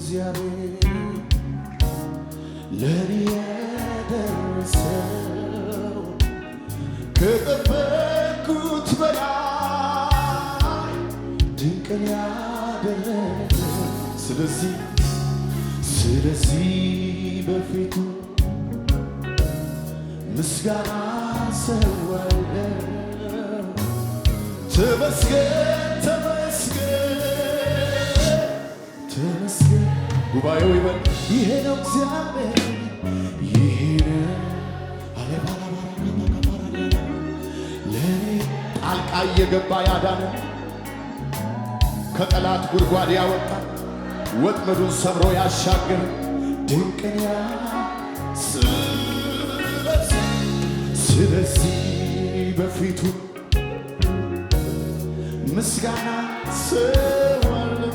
እግዚአብሔር ለኔ የደረሰው ከጠበቅኩት በላይ ድንቅን ያደረገ ስለዚህ በፊቱ ምስጋና ሰዋለሁ። ተመስገን ተመስገን ተመስገን። ጉባኤው ይበል ይሄ ነው እግዚአብሔር ይሄ ነው ለኔ ጣልቃ እየገባ ያዳነ ከጠላት ጉድጓድ ያወጣ ወጥመዱን ሰብሮ ያሻገረ ድንቅን ስለዚህ በፊቱ ምስጋና ሰዋለሁ።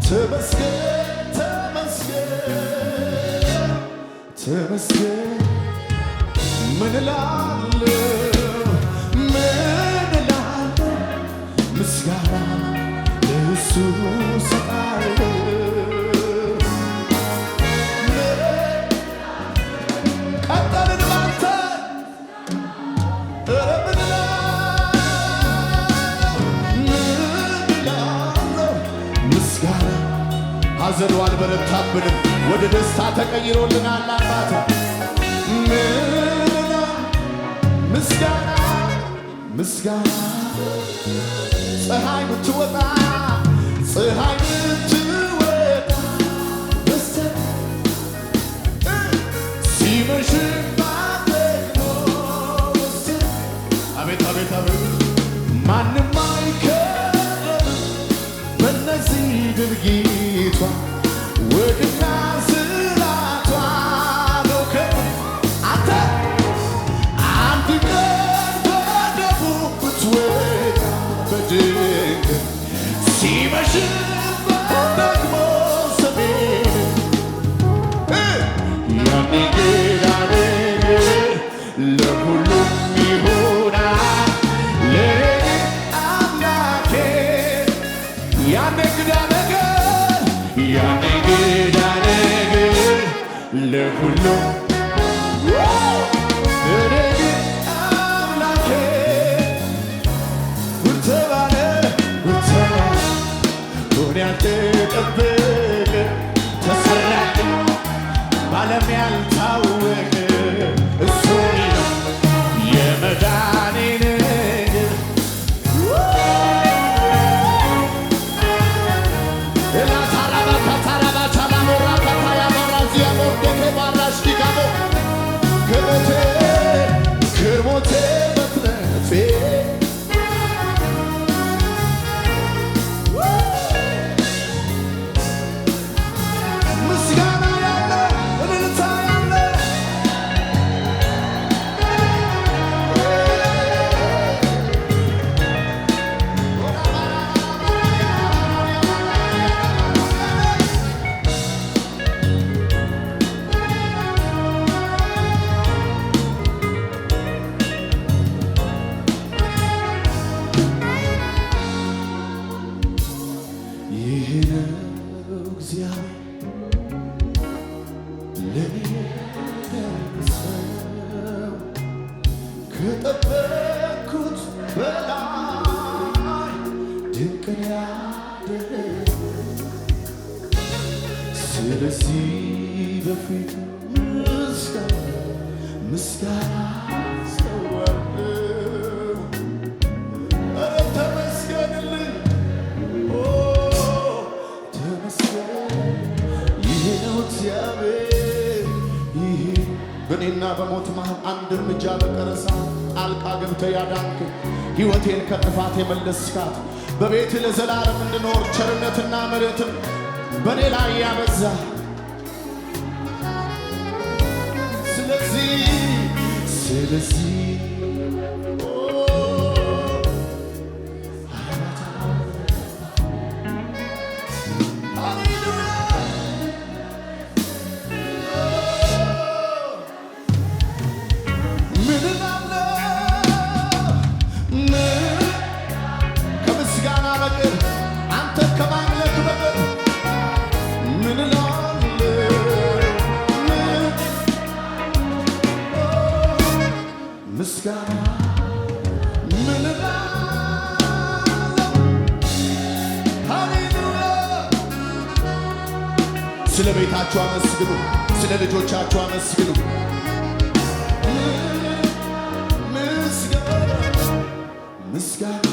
ተመስገን ተመስገን ተመስገን። ምን እላለሁ ምስጋና ለእሱ ሰጣለሁ። ቀጠልን ባንተ ምስጋና ሐዘኑ አልበረታብንም፣ ወደ ደስታ ተቀይሮልናል። አባት ምስጋና ምስጋና ፀሐይ ምትወጣ ሲመሽባት ደግሞ አቤት አቤት አቤት ማንም አይከብርም በነዚህ ድርጊቷ ወግና ስራቷ ነው። አንተ አንድ ቀን በደቡብ ብትወጣ በድንገት ሲመሽባት ደግሞ ሰሜን ያኔ ጌታ ነገር ለሁሉም ይሆናል ለኔ አምላኬ ያኔ ጌታ ነገር ለሁሉም ለኔ አምላኬ ጉርተባለ ሆን ያልተጠበቀ ተሰራ ባለም ያልታወቀ እሱ ነው የመዳኔ ነገር ከሞቴ መትረፌ ምስጋና ያለ እልልታ ያለ ይህ ነው እግዚአብሔር ለኔ የደረሰው ከጠበቅኩት በላይ ድንቅን ያደረገ ስለዚህ በፊቱ ምስጋና ሰዋለሁ። ኧረ ተመስገንልኝ ይሄ ነው እግዚአብሔር ይሄ በእኔና በሞት መሃል አንድ እርምጃ በቀረሳ ጣልቃ ገብተህ ያዳንክ ሕይወቴን ከጥፋት የመለስካት በቤት ለዘላለም እንድኖር ቸርነትና ምሕረትን በእኔ ላይ ያበዛ ስለዚህ ከምስጋና በቀር አንተ ከማምለክ በቀር ስለ ቤታችሁ አመስግኑ፣ ስለ ልጆቻችሁ አመስግኑ። ምስጋና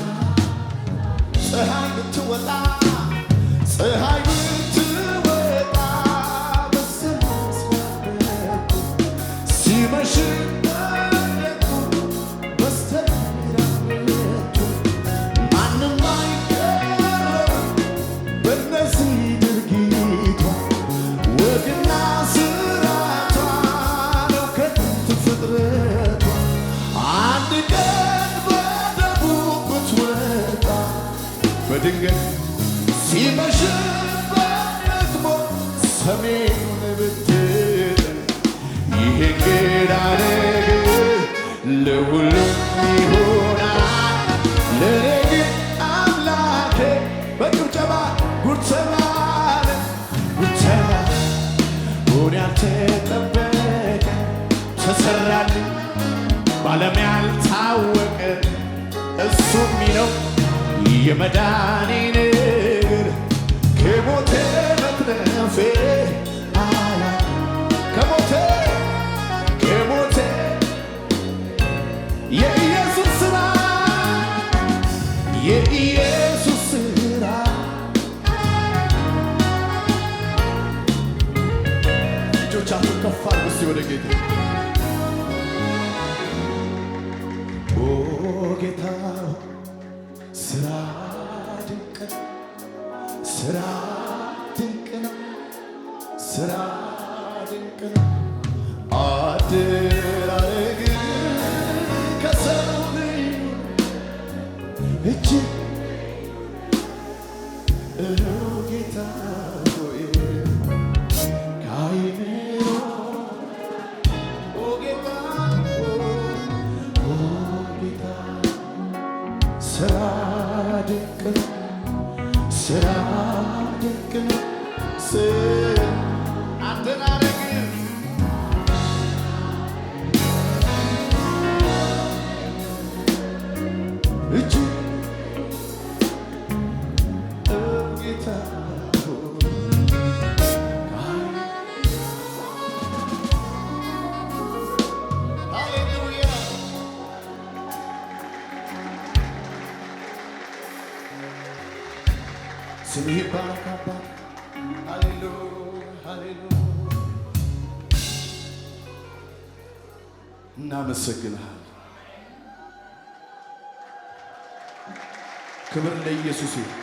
ፀሐይ ብትወጣ ፀሐይ ብትወጣ በሰማይ ሲመሽ በስተራቱ ማንም አይቀርም በእነዚህ ድርጊቷ ወግና ስራቷ ነው ከጥንት ፍጥረቷ አንድ ቀን በደቡብ ብትወጣ በድንገት ሲመሽበት ደግሞ ሰሜኑን ብትል ይሄ እንግዳ ነገር ለሁሉም ይሆናል። ለኔ ግን አምላኬ በጭብጨባ ጉድ ተባለ ጉድ ተባለ ሆነ ያልተጠበቀ ተሰራልኝ ባለም ያልታወቀ እሱ ሚለው የመዳኔ ነገር ከሞቴ መትረፌ አያ ከሞቴ የኢየሱስ ሥራ የኢየሱስ ሥራ እጆቻችሁን ከፍ አድርጉ እስቲ ወደ ጌታ ኦ ጌታ ሥራ ድንቅ ነው፣ ሥራ ድንቅ ነው፣ ሥራ ድንቅ ነው። አደራረግህ ከሰው ልዩ እጅግ ጌታ ሆይ ከአይምሮ ኦ ጌታ ሥራ ድንቅ ነው፣ ሥራ ድንቅ ነው። አደራረግህ እጅግ ጌታ ሃሌሉያ ስምህ ይባረክ አባት። ሃሌሉያ ሃሌሉያ እናመሰግንሃለን። ክብር ለኢየሱስ ይሁን።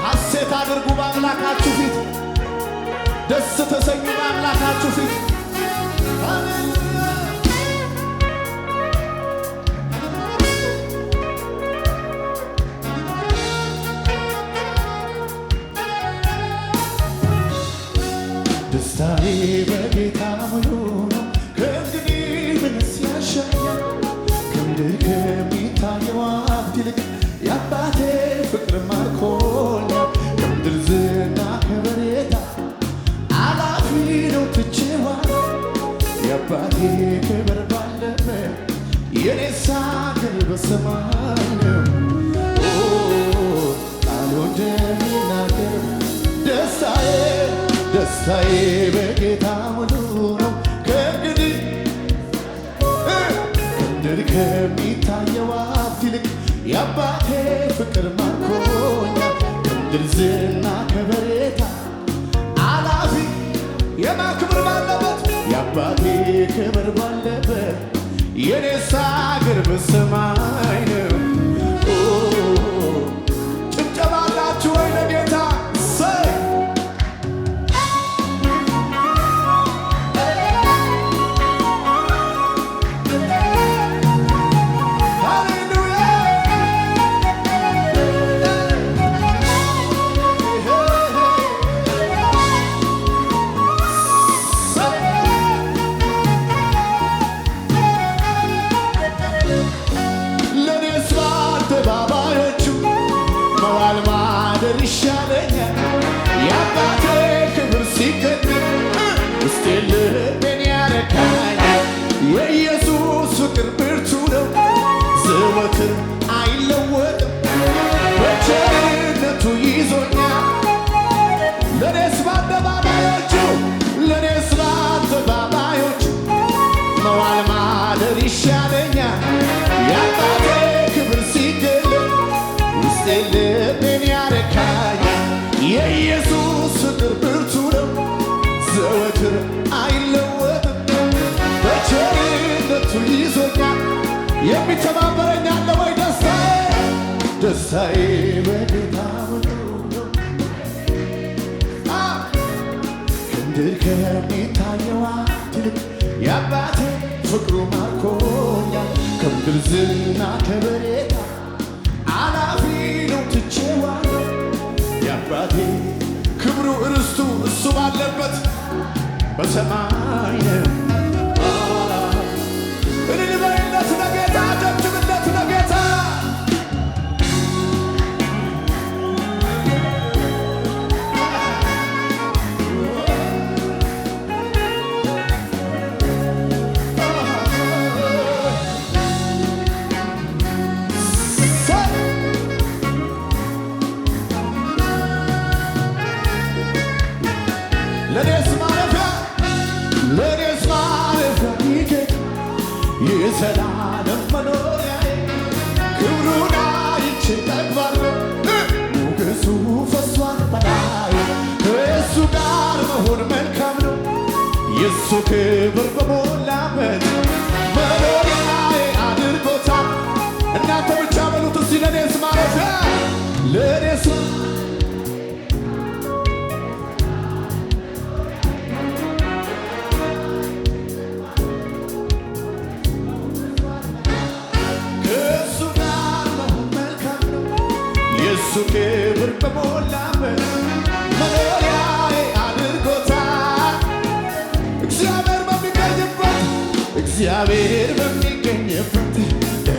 ሐሴት አድርጉ በአምላካችሁ ፊት፣ ደስ ተሰኙ በአምላካችሁ ፊት። ደስታዬ በጌታ ሙሉ ነው። ከእንግዲህ ምንስ ያሻኛል? ከምድር ከሚታየው ሀብት ይልቅ የአባቴ ፍቅር ማርኮኛል። ከምድር ዝና ከበሬታ አላፊ ነው ትቼዋለሁ። የአባቴ ክብር ባለበት የኔስ አገር በሰማይ ነው። ቃሉ እንደሚናገር ደስታዬ በጌታ ሙሉ ነው። ከእንግዲህ ከምድር ከሚታየው ሀብት ይልቅ የአባቴ ፍቅር ማርኮኛል። ከምድር ዝና ከበሬታ አላፊ የማን ክብር ባለበት? የአባቴ ክብር ባለበት የኔስ አገር በሰማይ ነው። ጭብጨባ አላችሁ ወይ ለጌታ? ይዞኛል። ለኔስ በአደባባዮቹ ለኔስ በአደባባዮቹ መዋል ማደር ይሻለኛል። የአባቴ ክብር ሲገለጥ ውስጤ ልቤን ያረካኛል። የኢየሱስ ፍቅር ብርቱ ነው ዘወትር አይለወጥም። በቸርነቱ ይዞኛል። የሚተባበረኝ አለ ወይ? ደስታዬ በጌታ ነው። ክንድር ከሚታየው ይልቅ የአባቴ ፍቅሩ ማርኮኛል። ከምድር ዝና ከበሬታ አላፊ ነው ትቼዋለሁ። የአባቴ ክብሩ እርስቱ እሱ ባለበት በሰማይ ነው። እልል በይለት ለጌታ፣ ጨብጭብለት ለጌታ። ለኔስ ማረፊያ ይገኝ የዘላለም መኖሪያዬ ክብሩን አይቼ ጠግባለሁ። ሞገሱ ፈሷል በላዬ ከእሱ ጋር መሆን መልካም ነው። የእሱ ክብር በሞላበት መኖሪያዬ አድርጎታል። እናንተ ብቻ በሉት እስቲ ለኔስ ማረፊያ ለኔስ የእሱ ክብር በሞላበት መኖሪያዬ አድርጎታል።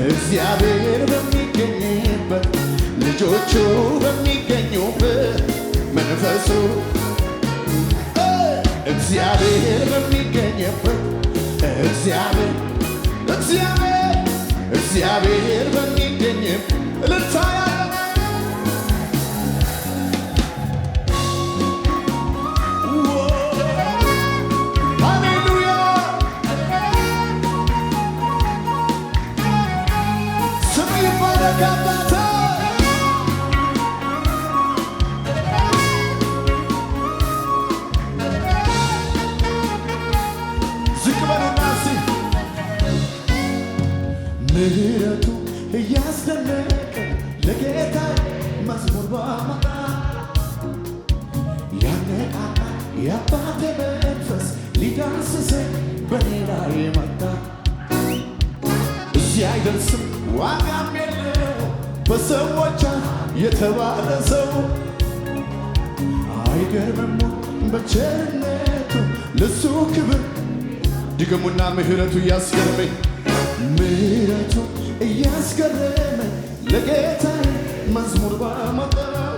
እግዚአብሔር በሚገኝበት ልጆቹ በሚገኙበት መንፈሱ እግዚአብሔር በሚገኝበት እግዚአብሔር በሚገኝበት እልልታ ምህረቱ እያስደነቀ ለጌታ መዝሙር ባመጣ ያነቃቃ የአባቴ መንፈስ ሊዳስሰኝ በኔ ላይ መጣ። እዚህ አይደርስም ዋጋም የለው በሰዎች የተባለ ሰው አይገርምም በቸርነቱ ለሱ ክብር ድገሙና ምህረቱ እያስገረመኝ ምህረቱ እያስገረመኝ ለጌታ መዝሙር ባመጣው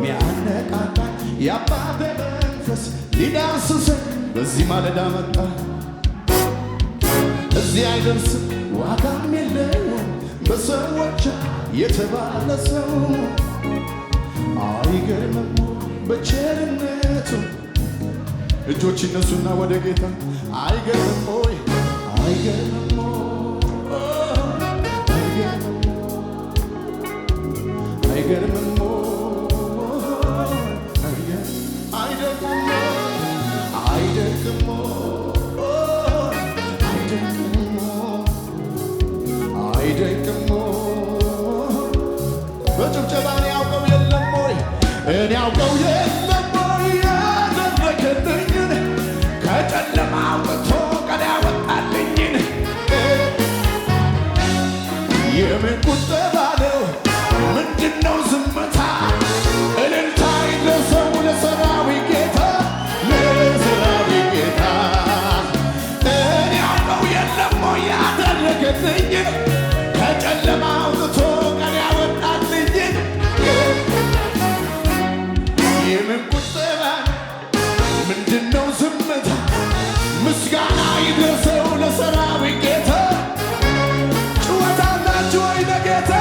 ሚያነቃቃ የአባቴ መንፈስ ሊዳስሰኝ በዚህ ማለዳ መጣ። እዚህ አይደርስም ዋጋም የለውም በሰዎች የተባለ ሰው አይገርምም በቸርነቱ እጆች ይነሱና ወደ ጌታ አይገርምም ወይ አይገርምም አይገርምም አይደግም አይደግም በጭብጨባ እኔ ያውቀው የለም ወይ እኔ ያውቀው የለም ወይ ያደረገልኝን ከጨለማ አውጥቶ ቀን ያወጣልኝን የምን ቁጠባ ነው ምንድነው ዝምታ እልልታ ይድረሰው ለሰራዊት ጌታ ለሰራዊት ጌታ እኔ ያውቀው የለም ወይ ያደረገልኝን ከጨለማ አውጥቶ ቀን ያወጣልኝን የምን ቁጠባ ምንድነው ዝምታ ምስጋና ይድረሰው ለሰራዊት ጌታ ጩኸታላችሁ ወይ ለጌታ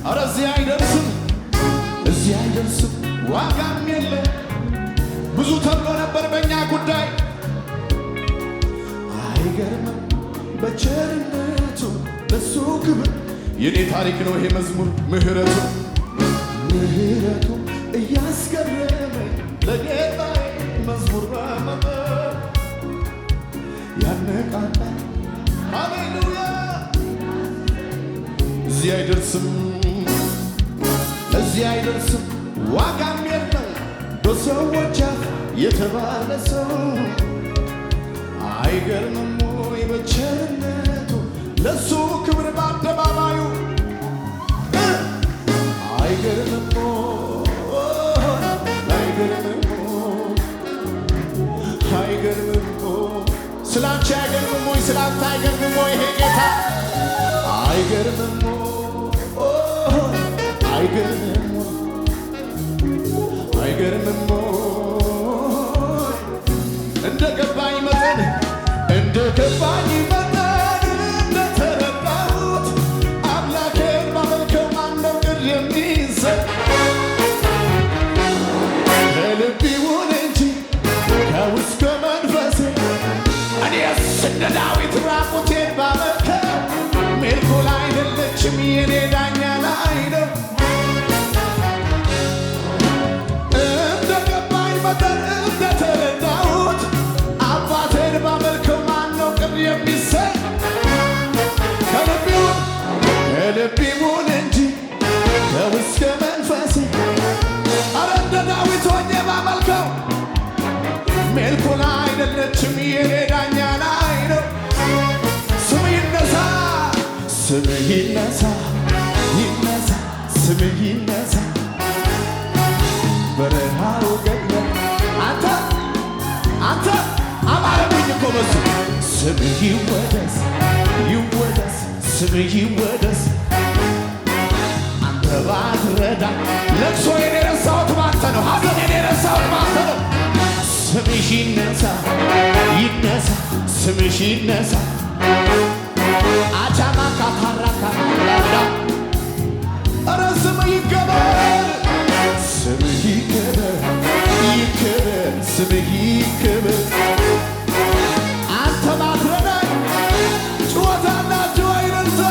ኧረ እዚህ አይደርስም፣ እዚህ አይደርስም፣ ዋጋም የለም። ብዙ ተብሎ ነበር በእኛ ጉዳይ። አይገርምም በቸርነቱ ለሱ ክብር። የኔ ታሪክ ነው ይሄ መዝሙር። ምህረቱ እያስገረመኝ ለጌታዬ መዝሙር በመዘመር ያነቃቃል። ሃሌሉያ። እዚህ አይደርስም፣ እዚህ አይደርስም፣ ዋጋም የለም በሰዎች አፍ የተባለ ሰው። አይገርምም ወይ በቸርነቱ ለሱ ክብር በአደባባዩ። አይገርምም አይገርምም ስላንቺ አይገርምም ወይ? ስላንተ አይገርምም ወይ? ይሄ ጌታ አይገርምም አይገርምም አይገርምም እንደ ገባኝ መጠን እንደተረዳሁት አምላኬን ባመልከው ማነው ቅር የሚሰጥ? ከልብ ይሁን እንጂ ከውስጥ ከመንፈሴ እኔስ እንደ ዳዊት ራቁቴን ባመልከው ሜልኮል አይደለችም የኔ ዳኛ ላይ ነው። እንደ ገባኝ መጠን እንደተረዳሁት አባቴን ባመልከው ማነው ቅር የሚሰጥ? ከልብ ይሁን እንጂ ከውስጥ ከመንፈሴ ኧረ እንደ ዳዊት ሆኜ ባመልከው ሜልኮል አይደለችም የኔ ዳኛ ላይ ነው። ስምህ ይነሳ፣ ስምህ ይነሳ፣ ይነሳ፣ ስምህ ይነሳ። በረሃው ገኘ አንተ አማረብኝ እኮ በሱ። ስምህ ይወደስ፣ ይወደስ፣ ስምህ ይወደስ። አንተ ባትረዳ ለቅሶዬን የረሳሁት ባንተ ነው። ሐዘኔን የረሳሁት ባንተ ነው። ስምሽ ይነሳ፣ ይነሳ፣ ስምሽ ይነሳ። አቻማ ካታራካ ላዳ ኧረ ስምህ ይከበር፣ ስምህ ይከበር፣ ይከበር፣ ስምህ ይከበር። አንተ ባትረዳኝ ጩኸታላችሁ አይነሳ።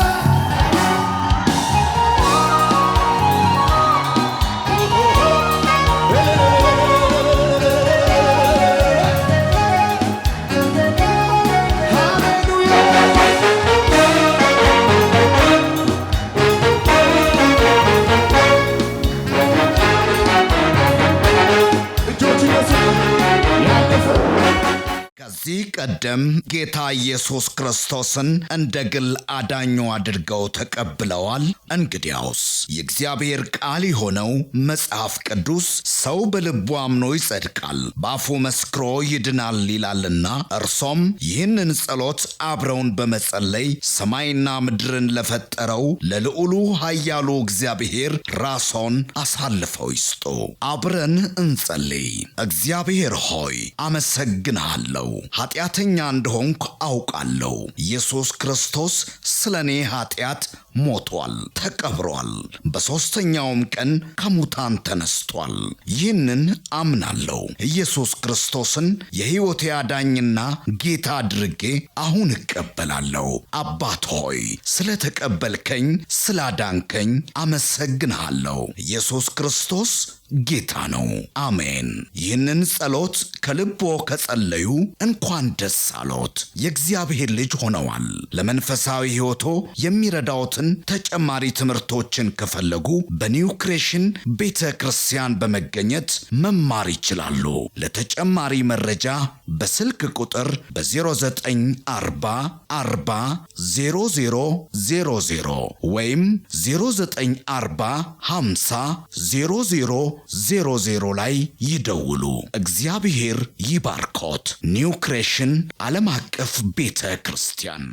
ከዚህ ቀደም ጌታ ኢየሱስ ክርስቶስን እንደ ግል አዳኙ አድርገው ተቀብለዋል? እንግዲያውስ የእግዚአብሔር ቃል የሆነው መጽሐፍ ቅዱስ ሰው በልቡ አምኖ ይጸድቃል፣ በአፉ መስክሮ ይድናል ይላልና እርሶም ይህንን ጸሎት አብረውን በመጸለይ ሰማይና ምድርን ለፈጠረው ለልዑሉ ኃያሉ እግዚአብሔር ራስዎን አሳልፈው ይስጡ። አብረን እንጸልይ። እግዚአብሔር ሆይ አመሰግንሃለሁ። ኃጢአተኛ እንደሆንኩ አውቃለሁ። ኢየሱስ ክርስቶስ ስለ እኔ ኃጢአት ሞቷል፣ ተቀብሯል፣ በሦስተኛውም ቀን ከሙታን ተነስቷል። ይህንን አምናለሁ። ኢየሱስ ክርስቶስን የሕይወቴ አዳኝና ጌታ አድርጌ አሁን እቀበላለሁ። አባት ሆይ ስለ ተቀበልከኝ፣ ስላዳንከኝ አመሰግንሃለሁ። ኢየሱስ ክርስቶስ ጌታ ነው። አሜን። ይህንን ጸሎት ከልቦ ከጸለዩ እንኳን ደስ አሎት፣ የእግዚአብሔር ልጅ ሆነዋል። ለመንፈሳዊ ሕይወቶ የሚረዳዎትን ተጨማሪ ትምህርቶችን ከፈለጉ በኒው ክሬሽን ቤተ ክርስቲያን በመገኘት መማር ይችላሉ። ለተጨማሪ መረጃ በስልክ ቁጥር በ0940400000 ወይም 0940500000 ላይ ይደውሉ። እግዚአብሔር ይባርኮት። ኒው ክሬሽን ዓለም አቀፍ ቤተ ክርስቲያን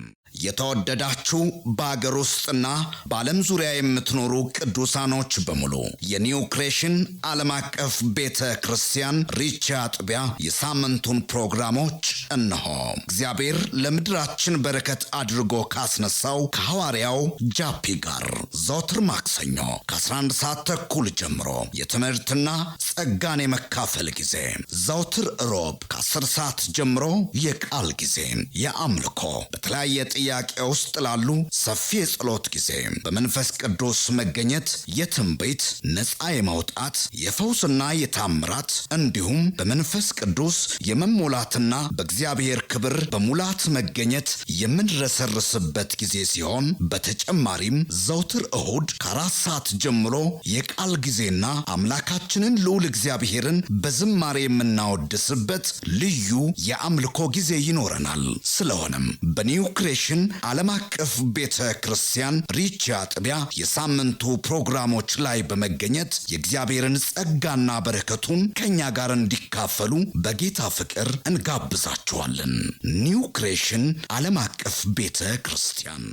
የተወደዳችሁ በአገር ውስጥና በዓለም ዙሪያ የምትኖሩ ቅዱሳኖች በሙሉ የኒው ክሬሽን ዓለም አቀፍ ቤተ ክርስቲያን ሪቻ አጥቢያ የሳምንቱን ፕሮግራሞች እነሆ። እግዚአብሔር ለምድራችን በረከት አድርጎ ካስነሳው ከሐዋርያው ጃፒ ጋር ዘወትር ማክሰኞ ከ11 ሰዓት ተኩል ጀምሮ የትምህርትና ጸጋን የመካፈል ጊዜ፣ ዘወትር ሮብ ከ10 ሰዓት ጀምሮ የቃል ጊዜ፣ የአምልኮ በተለያየ ጥያቄ ውስጥ ላሉ ሰፊ የጸሎት ጊዜ፣ በመንፈስ ቅዱስ መገኘት የትንቢት ነፃ የማውጣት የፈውስና የታምራት እንዲሁም በመንፈስ ቅዱስ የመሞላትና በእግዚአብሔር ክብር በሙላት መገኘት የምንረሰርስበት ጊዜ ሲሆን በተጨማሪም ዘወትር እሁድ ከ4 ሰዓት ጀምሮ የቃል ጊዜና አምላካችንን ልዑል እግዚአብሔርን በዝማሬ የምናወድስበት ልዩ የአምልኮ ጊዜ ይኖረናል። ስለሆነም በኒው ክሬሽን ዓለም አቀፍ ቤተ ክርስቲያን ሪቻ አጥቢያ የሳምንቱ ፕሮግራሞች ላይ በመገኘት የእግዚአብሔርን ጸጋና በረከቱን ከኛ ጋር እንዲካፈሉ በጌታ ፍቅር እንጋብዛችኋለን። ኒው ክሬሽን ዓለም አቀፍ ቤተ ክርስቲያን